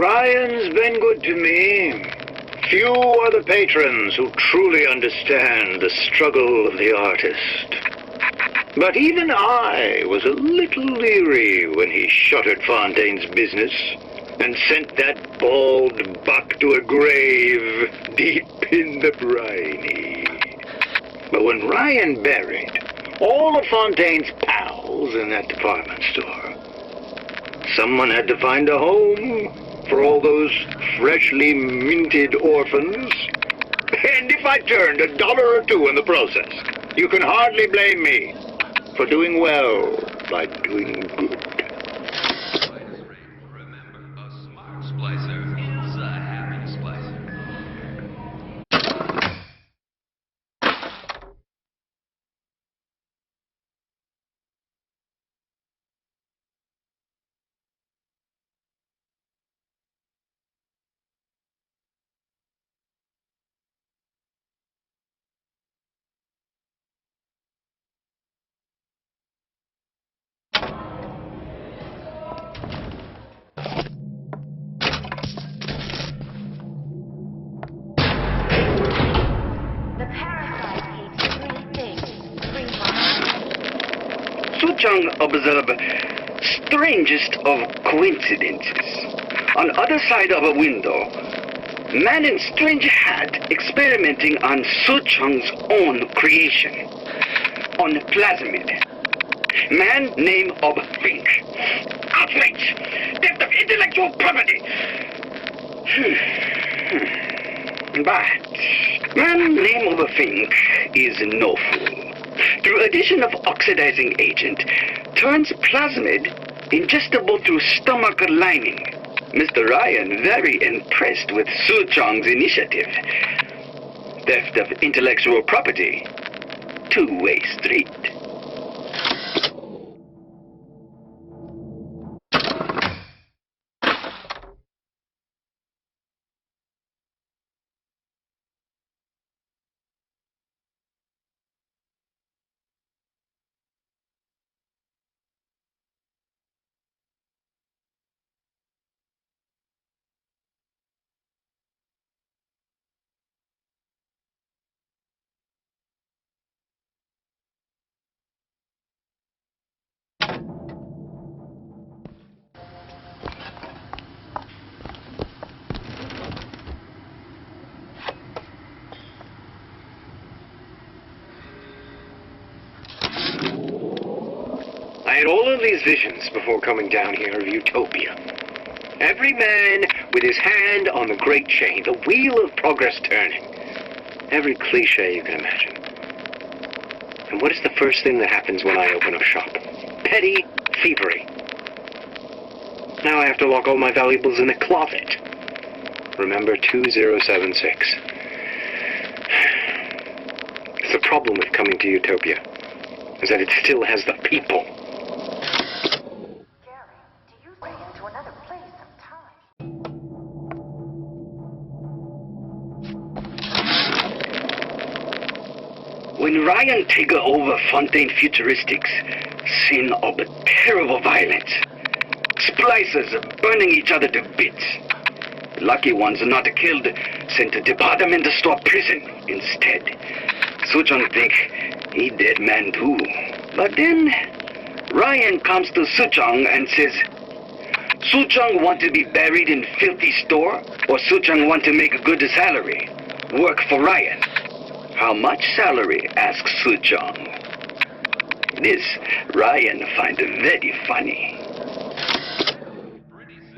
Ryan's been good to me. Few are the patrons who truly understand the struggle of the artist. But even I was a little leery when he shuttered Fontaine's business and sent that bald buck to a grave deep in the briny. But when Ryan buried all of Fontaine's pals in that department store, someone had to find a home for all those freshly minted orphans. And if I turned $1 or $2 in the process, you can hardly blame me for doing well by doing good. Remember, a smart splicer is a happy splicer. Suchong observed strangest of coincidences. On other side of a window, man in strange hat experimenting on Suchong's own creation. On plasmid. Man name of Fink. Outrage! Theft of intellectual property! But man name of a Fink is no fool. Through addition of oxidizing agent, turns plasmid ingestible through stomach lining. Mr. Ryan very impressed with Suchong's initiative. Theft of intellectual property, two-way street. I had all of these visions before coming down here of utopia. Every man with his hand on the great chain, the wheel of progress turning. Every cliche you can imagine. And what is the first thing that happens when I open up shop? Petty thievery. Now I have to lock all my valuables in a closet. Remember 2076. It's the problem with coming to utopia, is that it still has the people. When Ryan take over Fontaine Futuristics, scene of terrible violence. Splicers burning each other to bits. Lucky ones not killed, sent to department store prison instead. Suchong think he dead man too. But then Ryan comes to Suchong and says, Suchong want to be buried in filthy store, or Suchong want to make a good salary, work for Ryan. How much salary? Asks Suchong. This Ryan find very funny.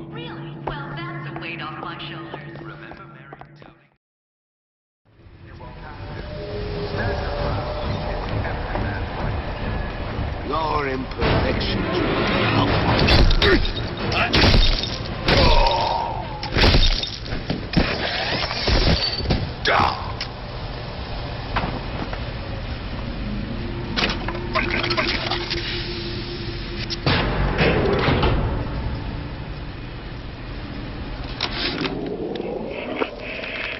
Really? Well, that's a weight off my shoulders. Remember Mary Tony. Your imperfections.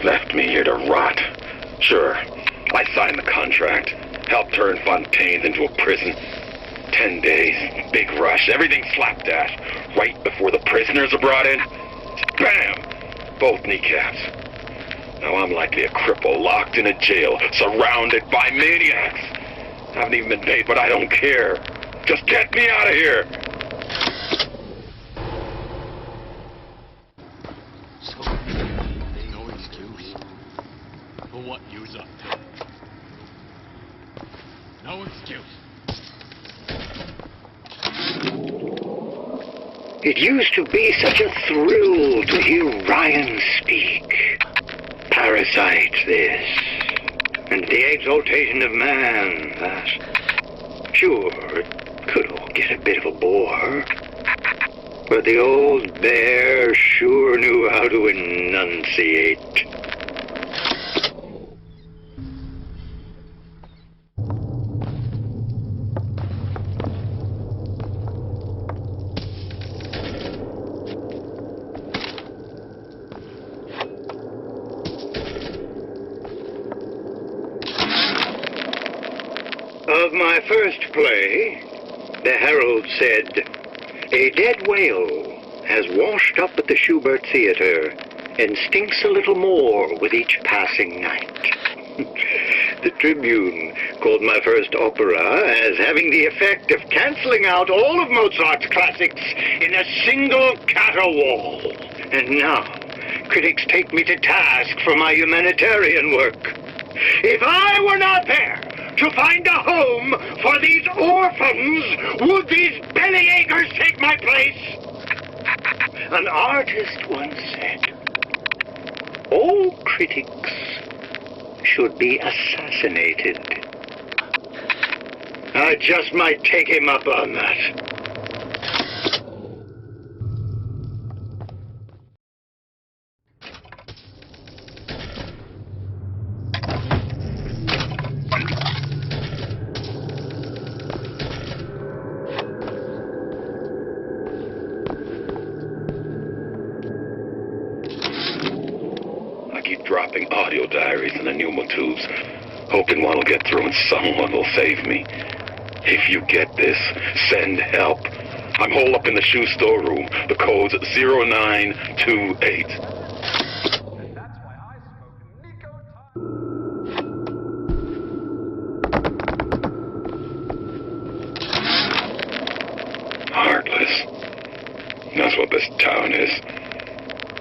Left me here to rot. Sure, I signed the contract. Helped turn Fontaine into a prison. 10 days, big rush, everything slapdash. Right before the prisoners are brought in. Bam! Both kneecaps. Now I'm likely a cripple locked in a jail, surrounded by maniacs. I haven't even been paid, but I don't care. Just get me out of here! So, no excuse for what you was up to. No excuse. It used to be such a thrill to hear Ryan speak. Parasite this, and the exaltation of man that. Sure, it could all get a bit of a bore, but the old bear sure knew how to enunciate. Of my first play, the herald said, "A dead whale has washed up at the Schubert Theater and stinks a little more with each passing night." The Tribune called my first opera as having the effect of canceling out all of Mozart's classics in a single caterwaul. And now, critics take me to task for my humanitarian work. If I were not there to find a home for these orphans, would these bellyachers take my place? An artist once said, all critics should be assassinated. I just might take him up on that. Dropping audio diaries in the pneumo tubes, hoping one will get through and someone will save me. If you get this, send help. I'm holed up in the shoe store room. The code's 0928. Heartless. That's what this town is.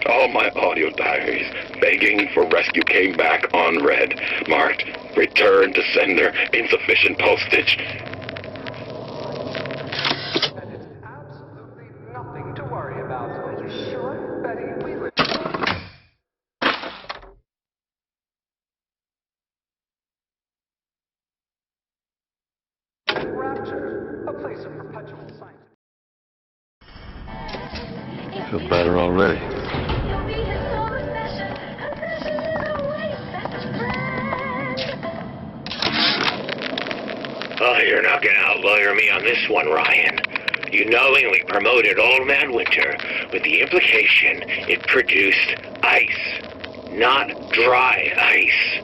All my audio diaries begging for rescue came back unread, marked return to sender, insufficient postage. And it's absolutely nothing to worry about. Are you sure, Betty? We live. Rapture, a place of perpetual science. I feel better already. You'll be his sole obsession. Obsession is always best friend. Oh, you're not gonna outlawyer me on this one, Ryan. You knowingly promoted Old Man Winter with the implication it produced ice, not dry ice.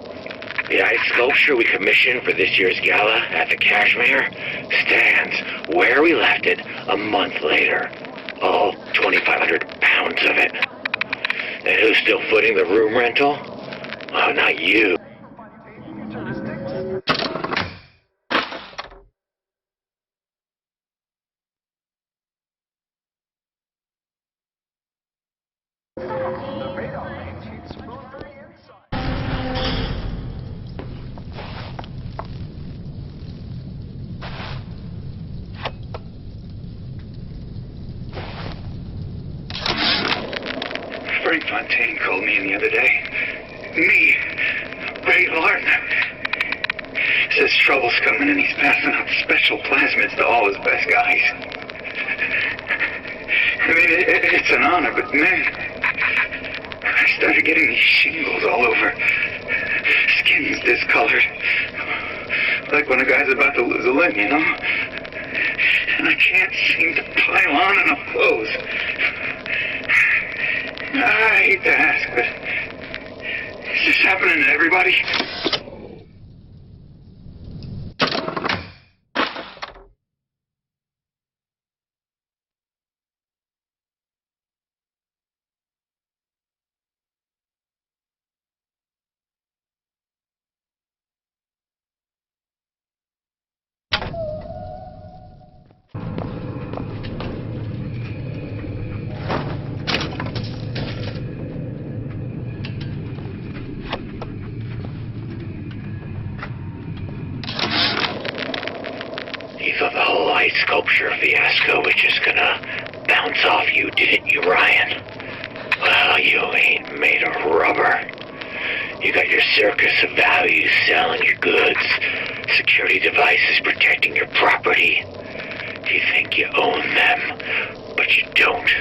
The ice sculpture we commissioned for this year's gala at the Cashmere stands where we left it a month later. All 2,500 pounds of it. And who's still footing the room rental? Oh, not you. The radar range heats smooth from the inside. Frank Fontaine called me in the other day. Me, Ray Larden. Says trouble's coming and he's passing out special plasmids to all his best guys. I mean, it's an honor, but man, I started getting these shingles all over. Skin's discolored. Like when a guy's about to lose a limb, you know? And I can't seem to pile on enough clothes. I hate to ask, but is this happening to everybody? You thought the whole ice sculpture fiasco was just gonna bounce off you, didn't you, Ryan? Well, you ain't made of rubber. You got your circus of values selling your goods, security devices protecting your property. You think you own them, but you don't.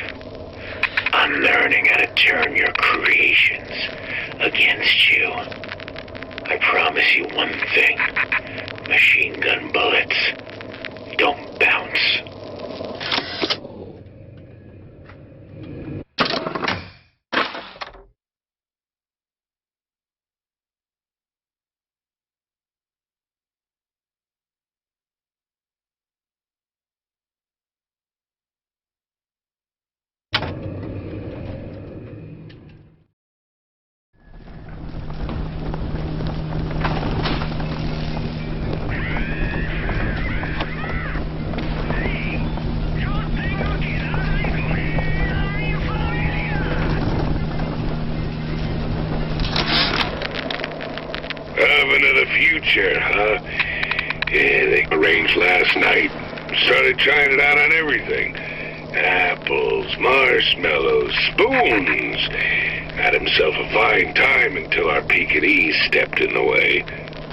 I'm learning how to turn your creations against you. I promise you one thing. Machine gun bullets don't bounce. Oven of the future, huh? Yeah, they arranged last night. Started trying it out on everything. Apples, marshmallows, spoons. Had himself a fine time until our Pekingese stepped in the way.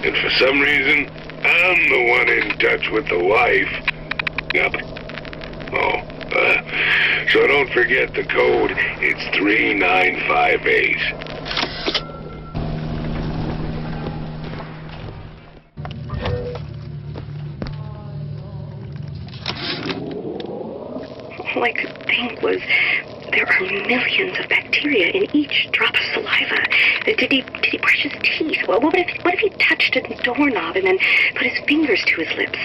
And for some reason, I'm the one in touch with the wife. Yep. Oh, so don't forget the code. It's 3958. All I could think was, there are millions of bacteria in each drop of saliva. Did he brush his teeth? Well, what if he touched a doorknob and then put his fingers to his lips?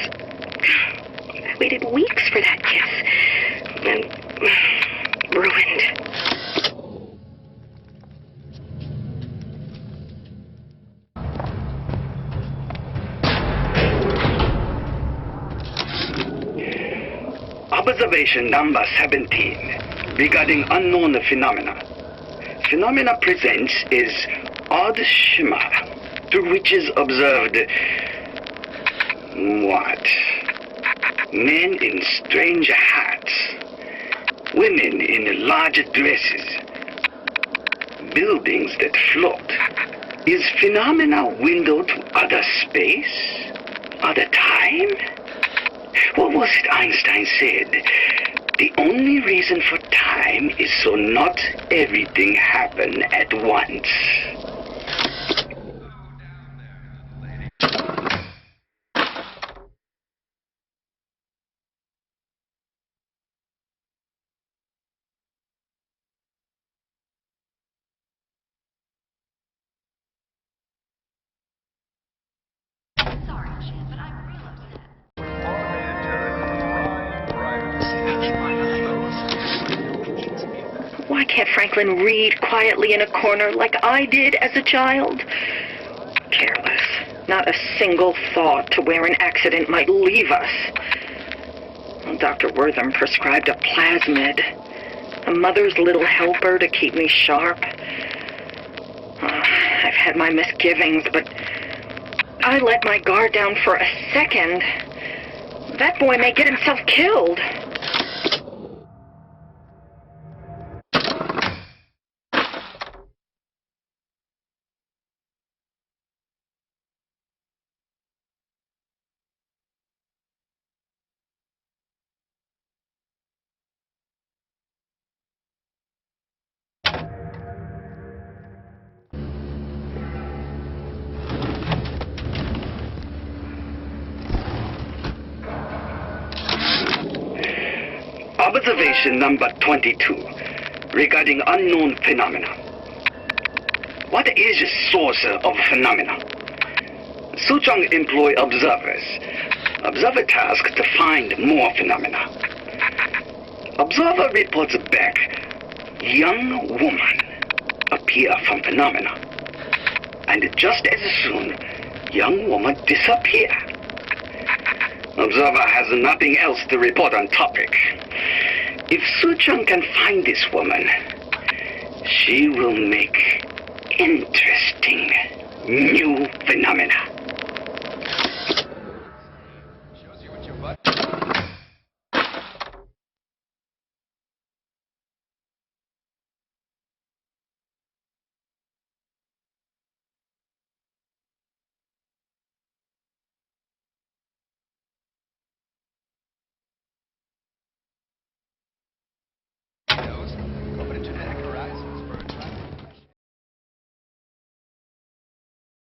I waited weeks for that kiss. And ruined. Observation number 17 regarding unknown phenomena. Phenomena presents is odd shimmer through which is observed what? Men in strange hats, women in large dresses, buildings that float. Is phenomena window to other space? Other time? What was it Einstein said? The only reason for time is so not everything happen at once. Sorry, Chap, but I'm real upset. Automated turret, Why can't Franklin read quietly in a corner like I did as a child? Careless. Not a single thought to where an accident might leave us. Dr. Wortham prescribed a plasmid, a mother's little helper to keep me sharp. I've had my misgivings, but I let my guard down for a second. That boy may get himself killed. Observation number 22 regarding unknown phenomena. What is the source of phenomena? Suchong employ observers. Observer task to find more phenomena. Observer reports back. Young woman appear from phenomena. And just as soon, young woman disappear. Observer has nothing else to report on topic. If Suchong can find this woman, she will make interesting new phenomena.